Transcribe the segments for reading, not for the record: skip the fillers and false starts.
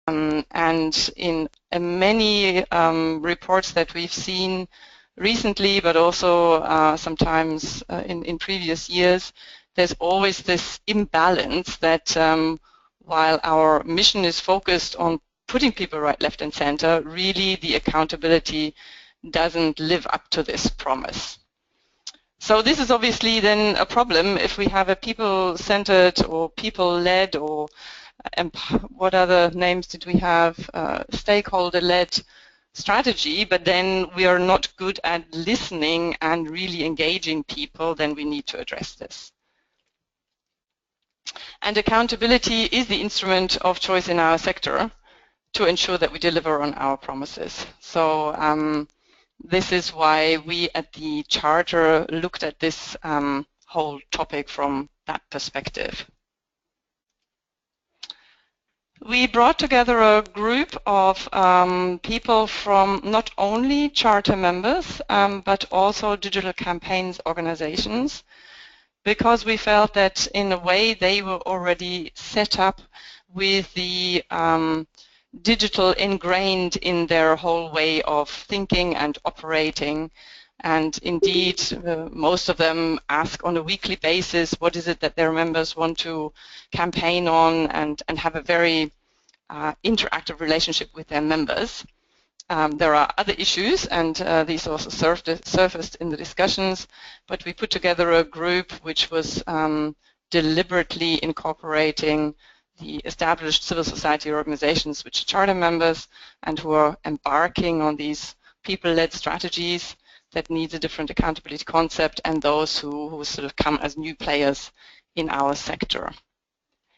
And in many reports that we've seen recently, but also sometimes in previous years, there's always this imbalance that while our mission is focused on putting people right, left, and center, really the accountability doesn't live up to this promise. So this is obviously then a problem if we have a people-centered or people-led or what other names did we have? Stakeholder-led strategy, but then we are not good at listening and really engaging people, then we need to address this. And accountability is the instrument of choice in our sector to ensure that we deliver on our promises. So this is why we at the Charter looked at this whole topic from that perspective. We brought together a group of people from not only Charter members, but also digital campaigns organizations, because we felt that in a way they were already set up with the digital ingrained in their whole way of thinking and operating. And indeed, most of them ask on a weekly basis, what is it that their members want to campaign on, and have a very interactive relationship with their members. There are other issues, and these also surfaced in the discussions, but we put together a group which was deliberately incorporating the established civil society organizations which are Charter members and who are embarking on these people-led strategies that needs a different accountability concept, and those who sort of come as new players in our sector.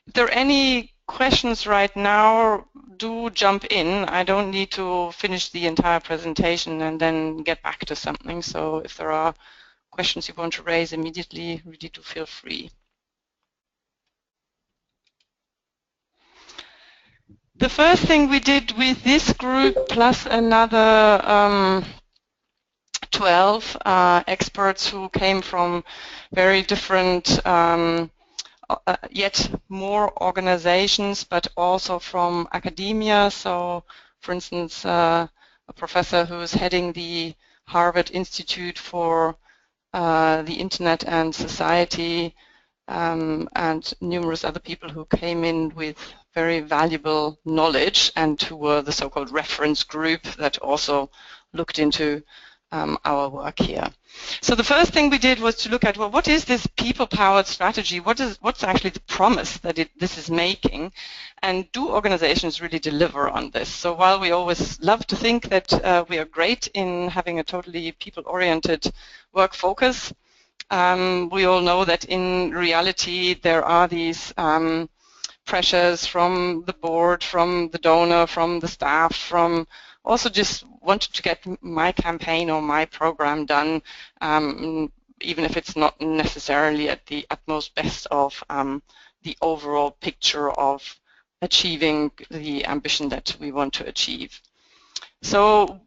If there are any questions right now, do jump in. I don't need to finish the entire presentation and then get back to something. So if there are questions you want to raise immediately, really do feel free. The first thing we did with this group plus another 12 experts who came from very different yet more organizations, but also from academia. So, for instance, a professor who is heading the Harvard Institute for the Internet and Society, and numerous other people who came in with very valuable knowledge and who were the so-called reference group that also looked into our work here. So the first thing we did was to look at, well, what is this people-powered strategy? What's actually the promise that this is making? And do organizations really deliver on this? So while we always love to think that we are great in having a totally people-oriented work focus, we all know that in reality there are these pressures from the board, from the donor, from the staff, from also just wanted to get my campaign or my program done, even if it's not necessarily at the utmost best of the overall picture of achieving the ambition that we want to achieve. So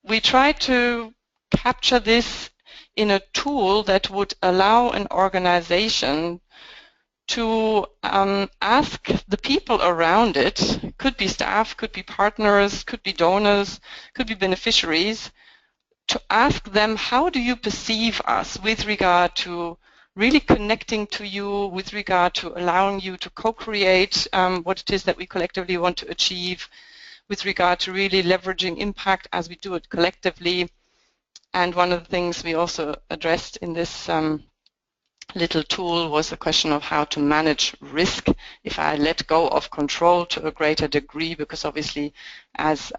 we try to capture this in a tool that would allow an organization to ask the people around it, could be staff, could be partners, could be donors, could be beneficiaries, to ask them, how do you perceive us with regard to really connecting to you, with regard to allowing you to co-create what it is that we collectively want to achieve, with regard to really leveraging impact as we do it collectively. And one of the things we also addressed in this little tool was the question of how to manage risk if I let go of control to a greater degree, because obviously as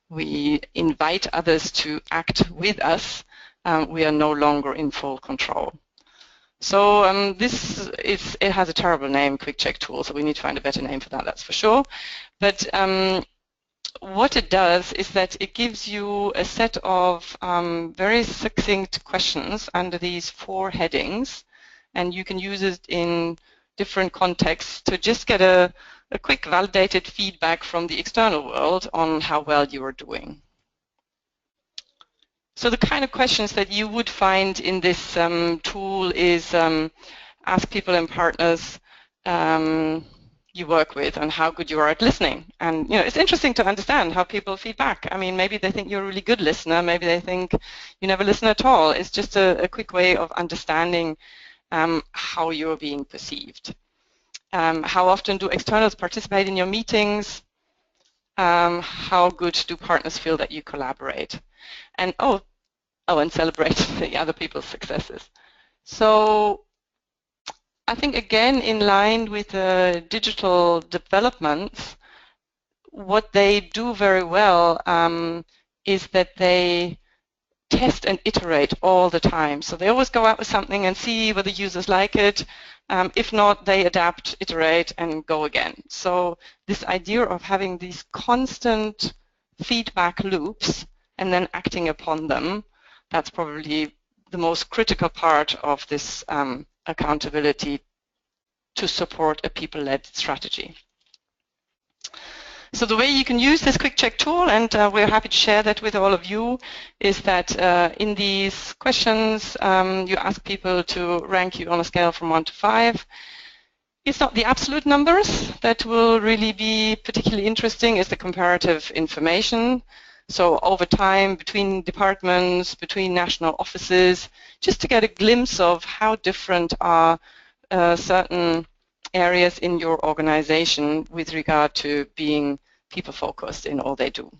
we invite others to act with us, we are no longer in full control. So it has a terrible name, Quick Check Tool, so we need to find a better name for that, that's for sure. But what it does is that it gives you a set of very succinct questions under these 4 headings, and you can use it in different contexts to just get a quick validated feedback from the external world on how well you are doing. So the kind of questions that you would find in this tool is ask people and partners, you work with and how good you are at listening. And it's interesting to understand how people feedback. I mean, maybe they think you're a really good listener, maybe they think you never listen at all. It's just a quick way of understanding how you're being perceived. How often do externals participate in your meetings? How good do partners feel that you collaborate? And and celebrate the other people's successes. So I think, again, in line with the digital developments, what they do very well is that they test and iterate all the time. So they always go out with something and see whether users like it. If not, they adapt, iterate, and go again. So this idea of having these constant feedback loops and then acting upon them, that's probably the most critical part of this accountability to support a people-led strategy. So the way you can use this quick check tool, and we're happy to share that with all of you, is that in these questions you ask people to rank you on a scale from 1 to 5. It's not the absolute numbers that will really be particularly interesting, it's the comparative information. So over time, between departments, between national offices, just to get a glimpse of how different are certain areas in your organization with regard to being people-focused in all they do.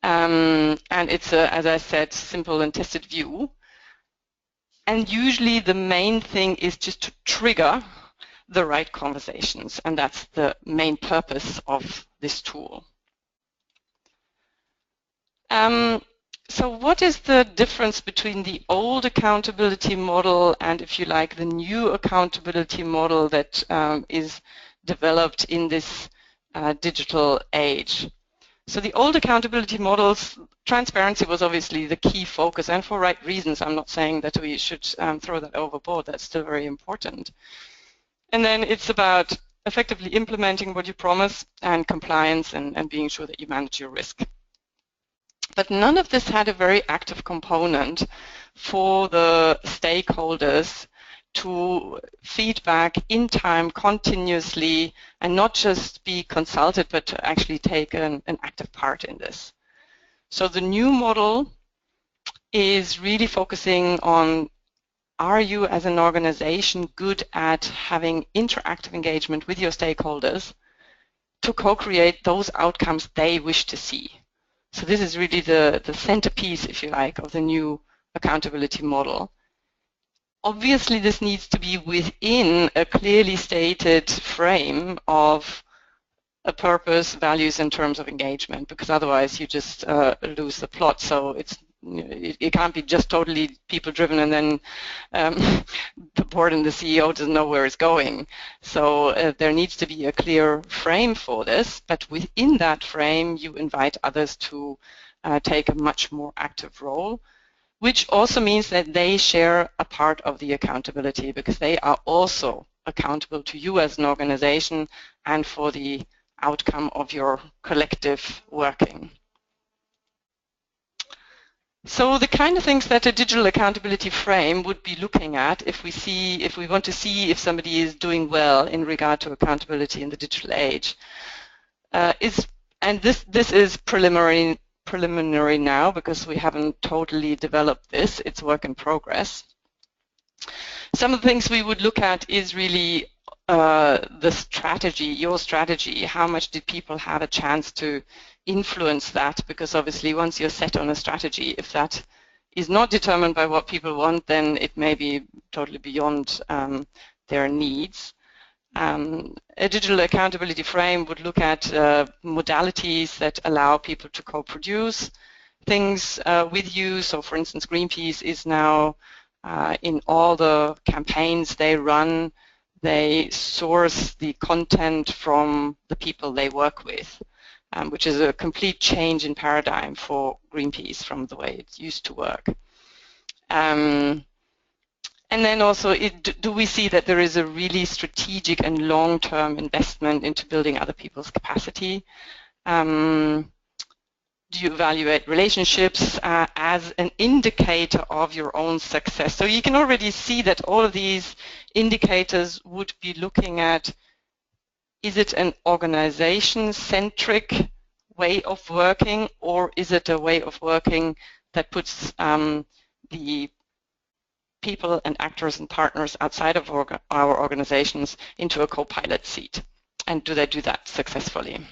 And it's a, as I said, simple and tested view. And usually the main thing is just to trigger the right conversations, and that's the main purpose of this tool. So what is the difference between the old accountability model and, if you like, the new accountability model that is developed in this digital age? So the old accountability models, transparency was obviously the key focus, and for right reasons. I'm not saying that we should throw that overboard. That's still very important. And then it's about effectively implementing what you promise and compliance and being sure that you manage your risk. But none of this had a very active component for the stakeholders to feedback in time continuously and not just be consulted, but to actually take an active part in this. So the new model is really focusing on, are you as an organization good at having interactive engagement with your stakeholders to co-create those outcomes they wish to see? So this is really the centerpiece, if you like, of the new accountability model. Obviously, this needs to be within a clearly stated frame of a purpose, values, and terms of engagement, because otherwise you just lose the plot. So it can't be just totally people-driven and then the board and the CEO doesn't know where it's going. So there needs to be a clear frame for this, but within that frame you invite others to take a much more active role, which also means that they share a part of the accountability because they are also accountable to you as an organization and for the outcome of your collective working. So the kind of things that a digital accountability frame would be looking at if we want to see if somebody is doing well in regard to accountability in the digital age this is preliminary now because we haven't totally developed this. It's work in progress. Some of the things we would look at is really the strategy, your strategy. How much did people have a chance to influence that? Because obviously once you're set on a strategy, if that is not determined by what people want, then it may be totally beyond their needs. A digital accountability frame would look at modalities that allow people to co-produce things with you. So for instance, Greenpeace is now in all the campaigns they run, they source the content from the people they work with, which is a complete change in paradigm for Greenpeace from the way it used to work. And then also, do we see that there is a really strategic and long-term investment into building other people's capacity? Do you evaluate relationships as an indicator of your own success? So you can already see that all of these indicators would be looking at is it an organization-centric way of working, or is it a way of working that puts the people and actors and partners outside of our organizations into a co-pilot seat? And do they do that successfully?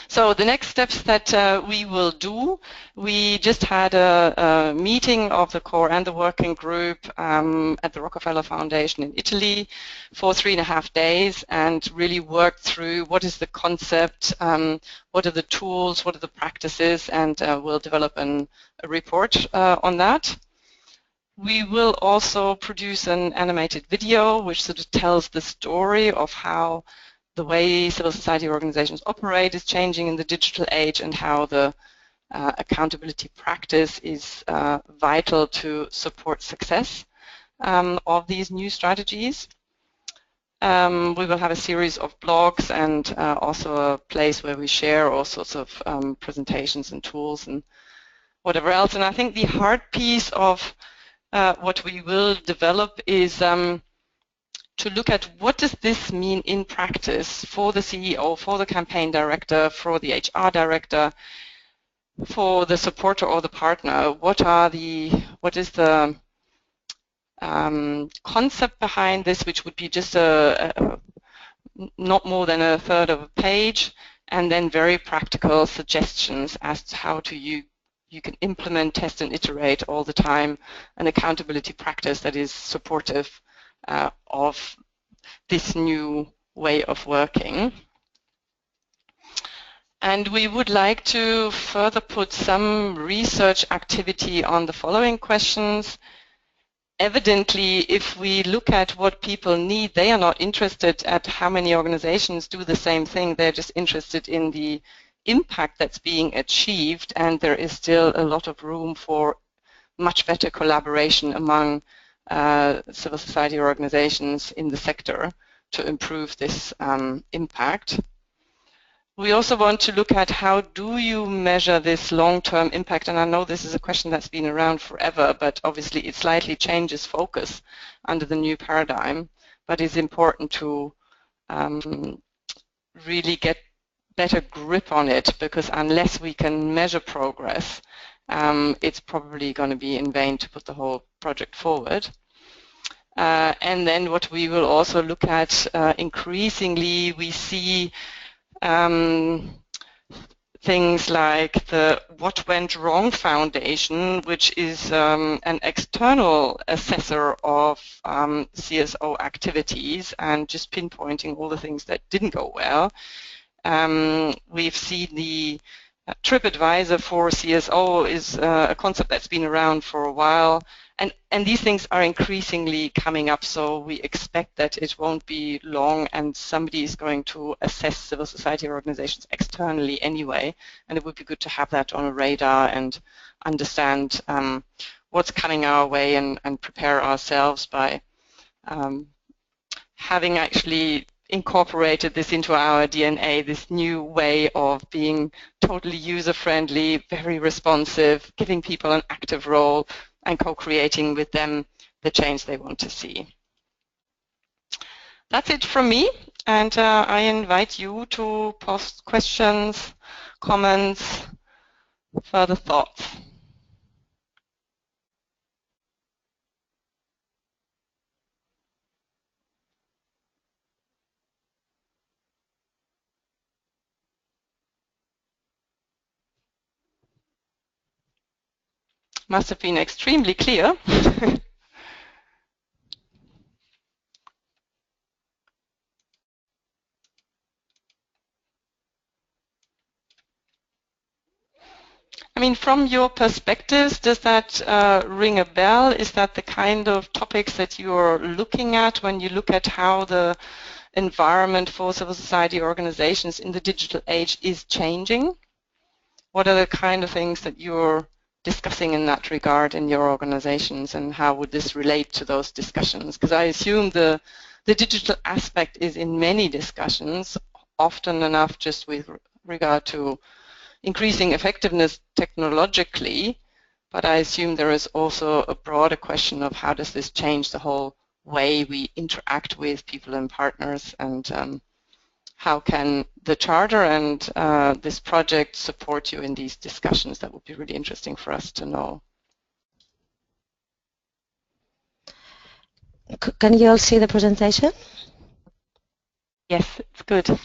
So the next steps that we will do, we just had a meeting of the core and the working group at the Rockefeller Foundation in Italy for 3.5 days, and really worked through what is the concept, what are the tools, what are the practices, and we'll develop a report on that. We will also produce an animated video which sort of tells the story of how the way civil society organizations operate is changing in the digital age, and how the accountability practice is vital to support success of these new strategies. We will have a series of blogs and also a place where we share all sorts of presentations and tools and whatever else. And I think the hard piece of what we will develop is to look at what does this mean in practice for the CEO, for the campaign director, for the HR director, for the supporter or the partner. What is the concept behind this, which would be just not more than a third of a page, and then very practical suggestions as to how you can implement, test, and iterate all the time an accountability practice that is supportive of this new way of working. And we would like to further put some research activity on the following questions. Evidently, if we look at what people need, they are not interested at how many organizations do the same thing. They're just interested in the impact that's being achieved, and there is still a lot of room for much better collaboration among civil society organizations in the sector to improve this impact. We also want to look at how do you measure this long-term impact, and I know this is a question that's been around forever, but obviously it slightly changes focus under the new paradigm, but it's important to really get better grip on it, because unless we can measure progress, it's probably going to be in vain to put the whole project forward. And then what we will also look at, increasingly we see things like the What Went Wrong Foundation, which is an external assessor of CSO activities and just pinpointing all the things that didn't go well. We've seen the TripAdvisor for CSO is a concept that's been around for a while, and these things are increasingly coming up, so we expect that it won't be long and somebody is going to assess civil society organizations externally anyway, and it would be good to have that on a radar and understand what's coming our way and prepare ourselves by having actually incorporated this into our DNA, this new way of being totally user-friendly, very responsive, giving people an active role, and co-creating with them the change they want to see. That's it from me, and I invite you to post questions, comments, further thoughts. Must have been extremely clear. I mean, from your perspectives, does that ring a bell? Is that the kind of topics that you're looking at when you look at how the environment for civil society organizations in the digital age is changing? What are the kind of things that you're discussing in that regard in your organizations, and how would this relate to those discussions? Because I assume the digital aspect is in many discussions, often enough just with regard to increasing effectiveness technologically, but I assume there is also a broader question of how does this change the whole way we interact with people and partners, and how can the Charter and this project support you in these discussions? That would be really interesting for us to know. Can you all see the presentation? Yes, it's good.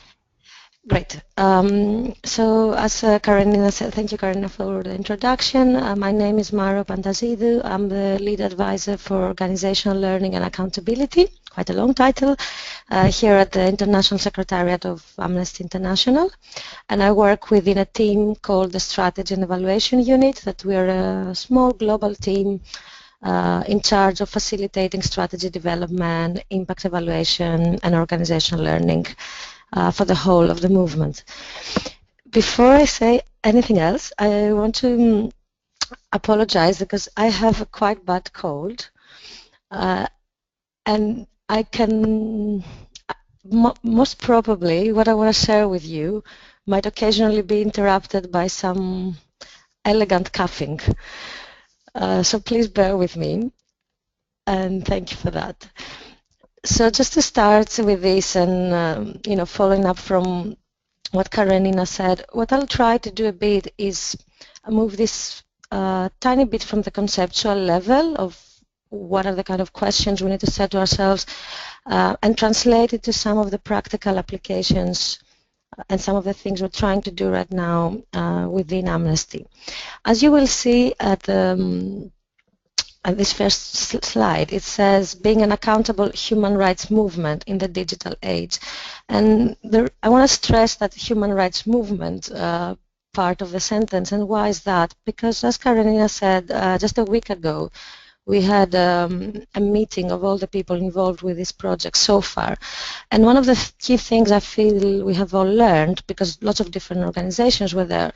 Great. So as Karenina said, thank you, Karenina, for the introduction. My name is Maro Pandasidou. I'm the lead advisor for organizational learning and accountability, quite a long title, here at the International Secretariat of Amnesty International. And I work within a team called the Strategy and Evaluation Unit, that we're a small global team in charge of facilitating strategy development, impact evaluation, and organizational learning for the whole of the movement. Before I say anything else, I want to apologize because I have a quite bad cold, and I can most probably what I want to share with you might occasionally be interrupted by some elegant coughing. So please bear with me, and thank you for that. So just to start with this, and following up from what Karenina said, what I'll try to do a bit is move this tiny bit from the conceptual level of what are the kind of questions we need to set to ourselves, and translate it to some of the practical applications and some of the things we're trying to do right now within Amnesty. As you will see at this first slide, it says being an accountable human rights movement in the digital age. And I want to stress that human rights movement part of the sentence. And why is that? Because as Karenina said just a week ago, we had a meeting of all the people involved with this project so far. And one of the key things I feel we have all learned, because lots of different organizations were there,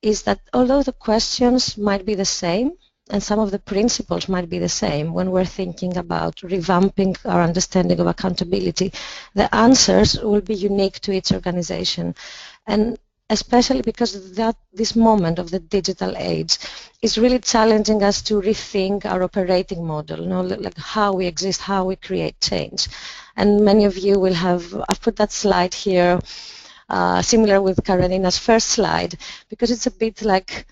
is that although the questions might be the same, and some of the principles might be the same when we're thinking about revamping our understanding of accountability, the answers will be unique to each organization. And especially because this moment of the digital age is really challenging us to rethink our operating model, like how we exist, how we create change. And many of you will have, I've put that slide here, similar with Karenina's first slide, because it's a bit like,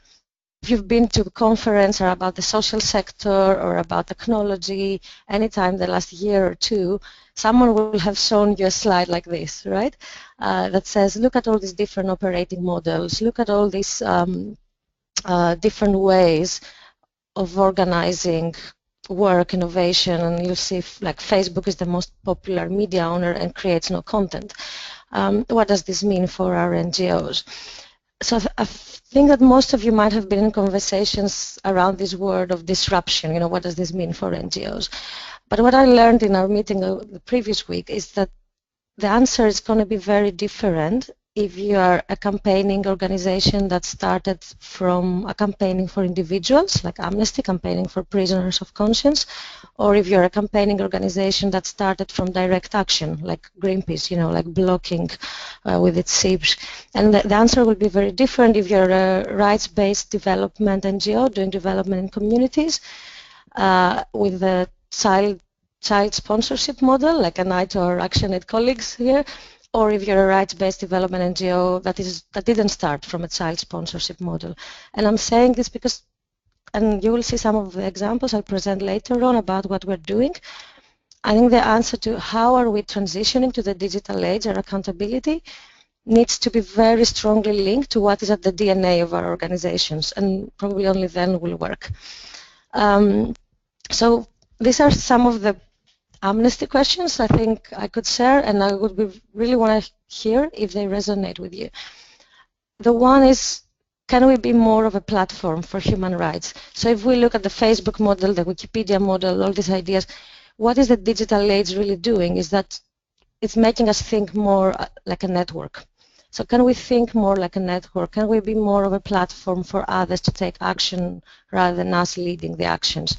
if you've been to a conference or about the social sector or about technology, anytime the last year or two, someone will have shown you a slide like this, right? That says, look at all these different operating models, look at all these different ways of organizing work, innovation, and you'll see like Facebook is the most popular media owner and creates no content. What does this mean for our NGOs? So I think that most of you might have been in conversations around this word of disruption. What does this mean for NGOs? But what I learned in our meeting the previous week is that the answer is going to be very different if you are a campaigning organization that started from a campaigning for individuals, like Amnesty, campaigning for prisoners of conscience, or if you're a campaigning organization that started from direct action, like Greenpeace, like blocking with its SIBs. And the answer will be very different if you're a rights-based development NGO doing development in communities with a child sponsorship model, like a NITE or ActionAid colleagues here, or if you're a rights-based development NGO that didn't start from a child sponsorship model. And I'm saying this because, and you will see some of the examples I'll present later on about what we're doing. I think the answer to how are we transitioning to the digital age or accountability needs to be very strongly linked to what is at the DNA of our organizations, and probably only then will work. So these are some of the Amnesty questions I think I could share, and I would really want to hear if they resonate with you. The one is, can we be more of a platform for human rights? So if we look at the Facebook model, the Wikipedia model, all these ideas, what is the digital age really doing is that it's making us think more like a network. So can we think more like a network? Can we be more of a platform for others to take action rather than us leading the actions?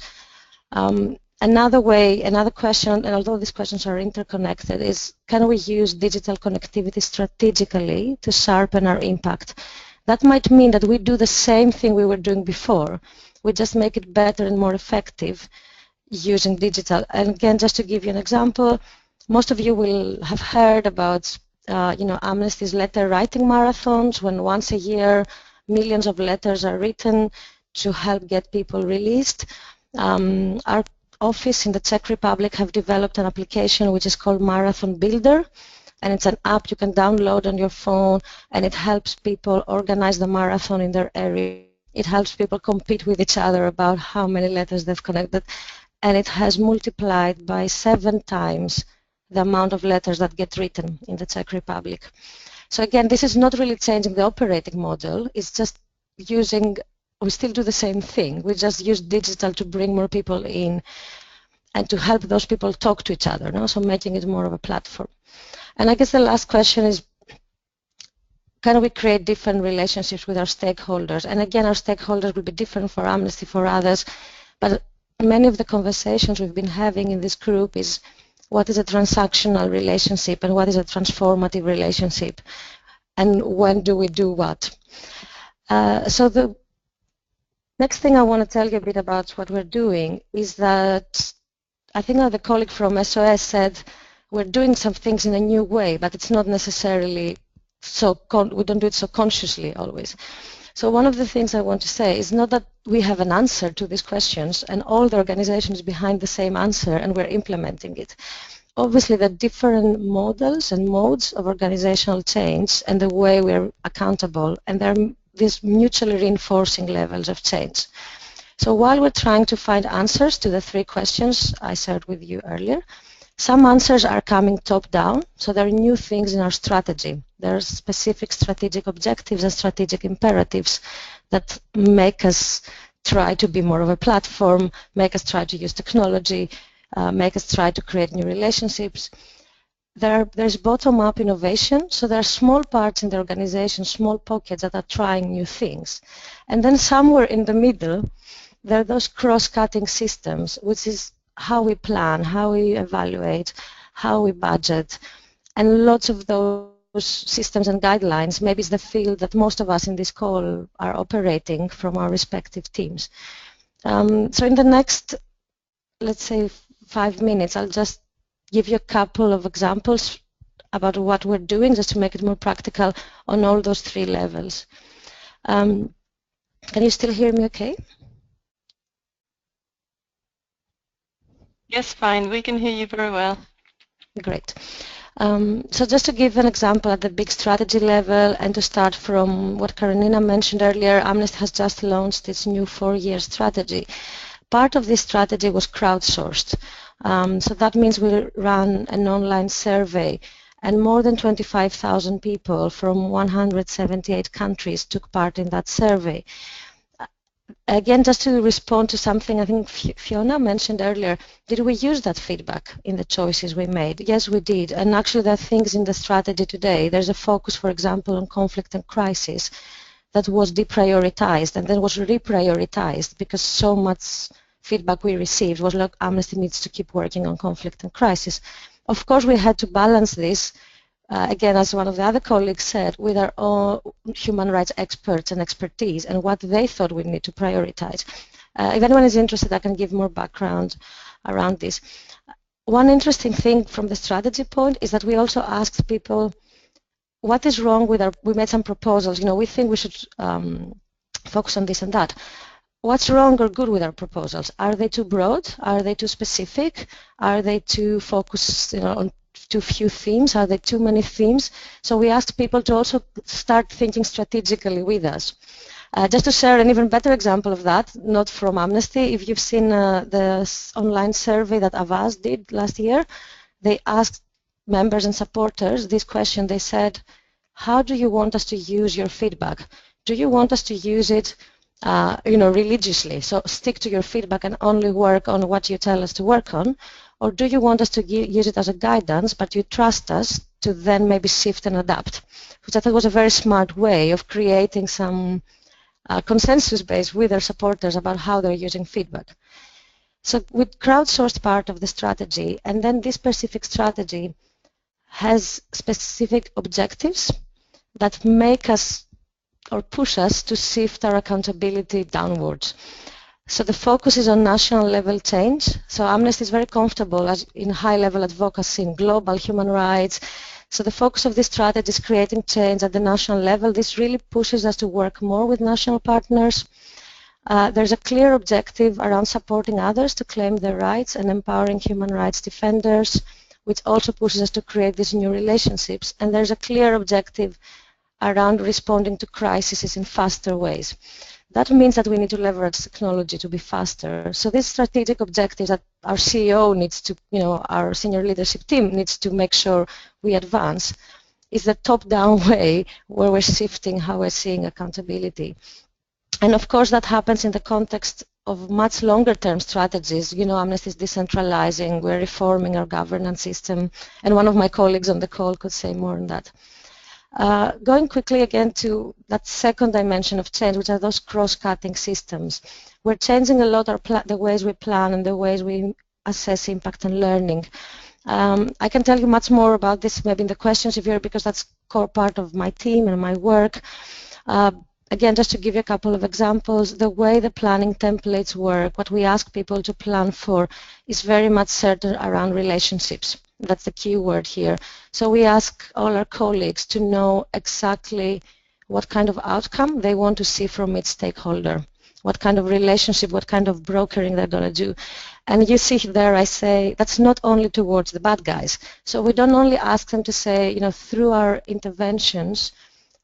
Another question, and although these questions are interconnected, is can we use digital connectivity strategically to sharpen our impact? That might mean that we do the same thing we were doing before. We just make it better and more effective using digital. And again, just to give you an example, most of you will have heard about Amnesty's letter writing marathons, when once a year millions of letters are written to help get people released. Our office in the Czech Republic have developed an application which is called Marathon Builder, and it's an app you can download on your phone, and it helps people organize the marathon in their area. It helps people compete with each other about how many letters they've collected, and it has multiplied by 7 times the amount of letters that get written in the Czech Republic. So again, this is not really changing the operating model, it's just using, we still do the same thing, we just use digital to bring more people in and to help those people talk to each other, no? So making it more of a platform. And I guess the last question is, can we create different relationships with our stakeholders? And again, our stakeholders will be different for Amnesty, for others, but many of the conversations we've been having in this group is what is a transactional relationship and what is a transformative relationship, and when do we do what? So the next thing I want to tell you a bit about what we're doing is that I think that the colleague from SOS said we're doing some things in a new way, but it's not necessarily so, we don't do it so consciously always. So one of the things I want to say is not that we have an answer to these questions and all the organizations behind the same answer and we're implementing it. Obviously, there are different models and modes of organizational change and the way we're accountable, and there are these mutually reinforcing levels of change. So while we're trying to find answers to the 3 questions I shared with you earlier, some answers are coming top-down, so there are new things in our strategy. There are specific strategic objectives and strategic imperatives that make us try to be more of a platform, make us try to use technology, make us try to create new relationships. There's bottom-up innovation, so there are small parts in the organization, small pockets that are trying new things. And then somewhere in the middle, there are those cross-cutting systems, which is how we plan, how we evaluate, how we budget, and lots of those systems and guidelines, maybe it's the field that most of us in this call are operating from our respective teams. So in the next, let's say, 5 minutes, I'll just give you a couple of examples about what we're doing, just to make it more practical on all those 3 levels. Can you still hear me okay? Yes, fine. We can hear you very well. Great. So just to give an example at the big strategy level and to start from what Karenina mentioned earlier, Amnesty has just launched its new 4-year strategy. Part of this strategy was crowdsourced. So that means we ran an online survey and more than 25,000 people from 178 countries took part in that survey. Again, just to respond to something I think Fiona mentioned earlier, did we use that feedback in the choices we made? Yes, we did. And actually, there are things in the strategy today. There's a focus, for example, on conflict and crisis that was deprioritized and then was reprioritized because so much feedback we received was, look, Amnesty needs to keep working on conflict and crisis. Of course, we had to balance this again, as one of the other colleagues said, with our own human rights experts and expertise and what they thought we need to prioritize. If anyone is interested, I can give more background around this. One interesting thing from the strategy point is that we also asked people, what is wrong with we made some proposals, we think we should focus on this and that. What's wrong or good with our proposals? Are they too broad? Are they too specific? Are they too focused on too few themes? Are there too many themes? So we asked people to also start thinking strategically with us. Just to share an even better example of that, not from Amnesty, if you've seen the online survey that Avaz did last year, they asked members and supporters this question. They said, how do you want us to use your feedback? Do you want us to use it religiously? So stick to your feedback and only work on what you tell us to work on? Or do you want us to use it as a guidance, but you trust us to then maybe shift and adapt? Which I thought was a very smart way of creating some consensus base with their supporters about how they're using feedback. So we crowdsourced part of the strategy, and then this specific strategy has specific objectives that make us or push us to shift our accountability downwards. So the focus is on national level change. So Amnesty is very comfortable in high level advocacy in global human rights. So the focus of this strategy is creating change at the national level. This really pushes us to work more with national partners. There's a clear objective around supporting others to claim their rights and empowering human rights defenders, which also pushes us to create these new relationships. And there's a clear objective around responding to crises in faster ways. That means that we need to leverage technology to be faster. So these strategic objectives that our CEO needs to, our senior leadership team needs to make sure we advance is the top-down way where we're shifting how we're seeing accountability. And of course that happens in the context of much longer-term strategies. Amnesty is decentralizing, we're reforming our governance system, and one of my colleagues on the call could say more on that. Going quickly again to that second dimension of change, which are those cross-cutting systems. We're changing a lot the ways we plan and the ways we assess impact and learning. I can tell you much more about this maybe in the questions if you're, because that's core part of my team and my work. Again, just to give you a couple of examples, the way the planning templates work, what we ask people to plan for is very much centered around relationships. That's the key word here. So we ask all our colleagues to know exactly what kind of outcome they want to see from each stakeholder, what kind of relationship, what kind of brokering they're going to do. And you see there I say that's not only towards the bad guys. So we don't only ask them to say, through our interventions,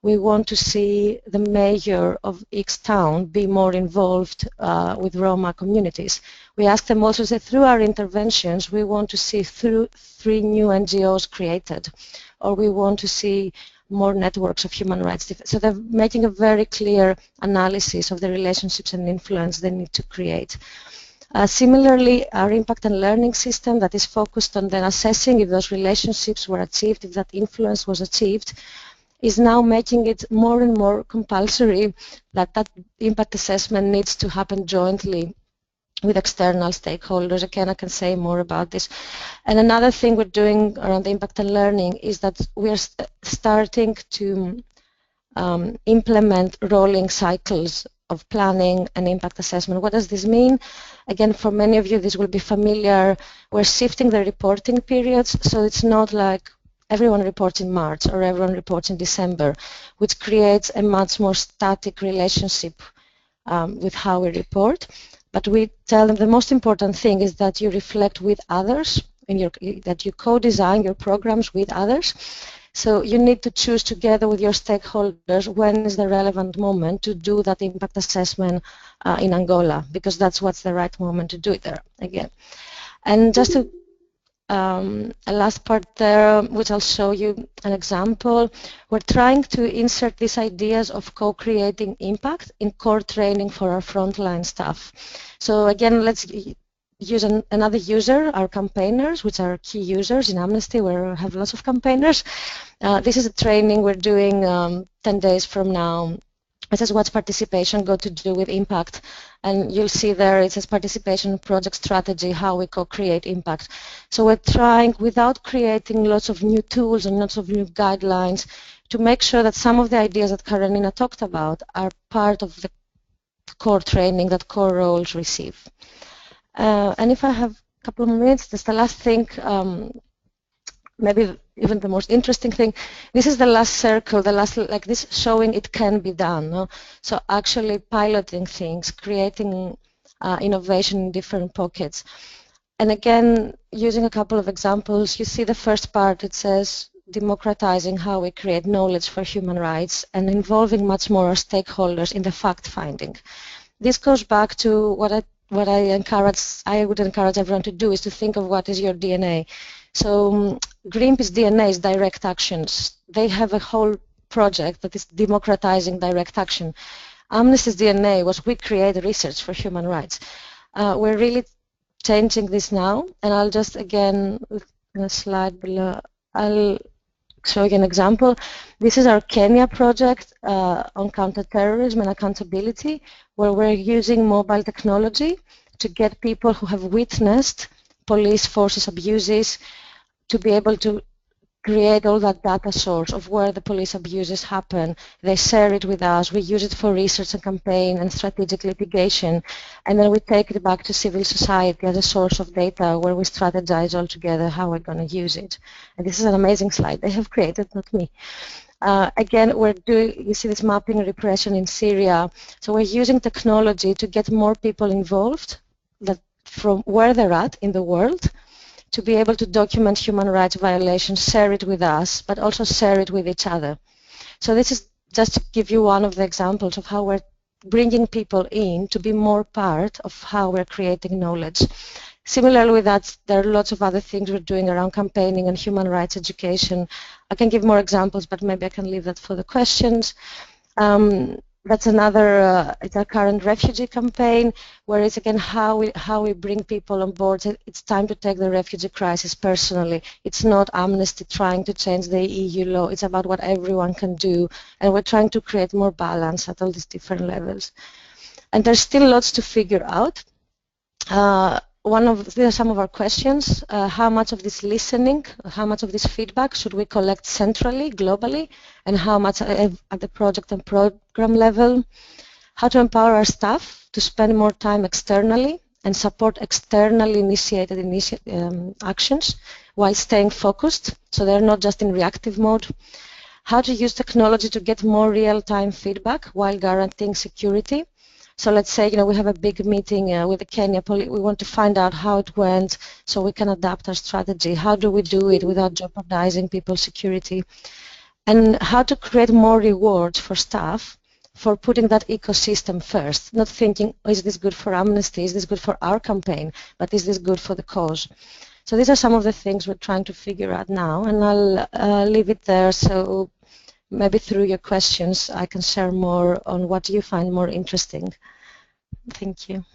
we want to see the mayor of X town be more involved with Roma communities. We ask them also to say, through our interventions, we want to see 3 new NGOs created, or we want to see more networks of human rights. So they're making a very clear analysis of the relationships and influence they need to create. Similarly, our impact and learning system that is focused on then assessing if those relationships were achieved, if that influence was achieved, is now making it more and more compulsory that impact assessment needs to happen jointly with external stakeholders. Again, I can say more about this. And another thing we're doing around the impact and learning is that we are starting to implement rolling cycles of planning and impact assessment. What does this mean? Again, for many of you, this will be familiar. We're shifting the reporting periods, so it's not like everyone reports in March or everyone reports in December, which creates a much more static relationship with how we report. But we tell them the most important thing is that you reflect with others, that you co-design your programs with others. So you need to choose together with your stakeholders when is the relevant moment to do that impact assessment in Angola, because that's what's the right moment to do it there again. And just to a last part there, which I'll show you an example. We're trying to insert these ideas of co-creating impact in core training for our frontline staff. So again, let's use another user, our campaigners, which are key users in Amnesty, where we have lots of campaigners. This is a training we're doing 10 days from now. It says, what's participation got to do with impact? And you'll see there it says participation project strategy, how we co-create impact. So we're trying, without creating lots of new tools and lots of new guidelines, to make sure that some of the ideas that Karenina talked about are part of the core training that core roles receive. And if I have a couple of minutes, just the last thing, maybe even the most interesting thing, this is the last circle, the last, like this, showing it can be done. No? So actually piloting things, creating innovation in different pockets. And again, using a couple of examples, you see the first part, it says democratizing how we create knowledge for human rights and involving much more our stakeholders in the fact-finding. This goes back to what I would encourage everyone to do, is to think of what is your DNA. So Greenpeace DNA is direct actions. They have a whole project that is democratizing direct action. Amnesty's DNA was we create research for human rights. We're really changing this now, and I'll just again, in a slide below, I'll show you an example. This is our Kenya project on counterterrorism and accountability, where we're using mobile technology to get people who have witnessed police forces abuses to be able to create all that data source of where the police abuses happen. They share it with us. We use it for research and campaign and strategic litigation. And then we take it back to civil society as a source of data where we strategize all together how we're going to use it. And this is an amazing slide they have created, not me. Again, we're doing, you see this mapping repression in Syria. So we're using technology to get more people involved that from where they're at in the world, to be able to document human rights violations, share it with us, but also share it with each other. So this is just to give you one of the examples of how we're bringing people in to be more part of how we're creating knowledge. Similarly with that, there are lots of other things we're doing around campaigning and human rights education. I can give more examples, but maybe I can leave that for the questions. That's another, it's our current refugee campaign, where it's again how we bring people on board. It's time to take the refugee crisis personally. It's not Amnesty trying to change the EU law. It's about what everyone can do, and we're trying to create more balance at all these different levels. And there's still lots to figure out. These are some of our questions. How much of this listening, how much of this feedback should we collect centrally, globally, and how much at the project and program level? How to empower our staff to spend more time externally and support externally initiated actions while staying focused, so they're not just in reactive mode. How to use technology to get more real-time feedback while guaranteeing security. So let's say, we have a big meeting with the Kenya police. We want to find out how it went so we can adapt our strategy. How do we do it without jeopardizing people's security? And how to create more rewards for staff for putting that ecosystem first, not thinking, oh, is this good for Amnesty? Is this good for our campaign? But is this good for the cause? So these are some of the things we're trying to figure out now, and I'll leave it there. So maybe through your questions, I can share more on what you find more interesting. Thank you.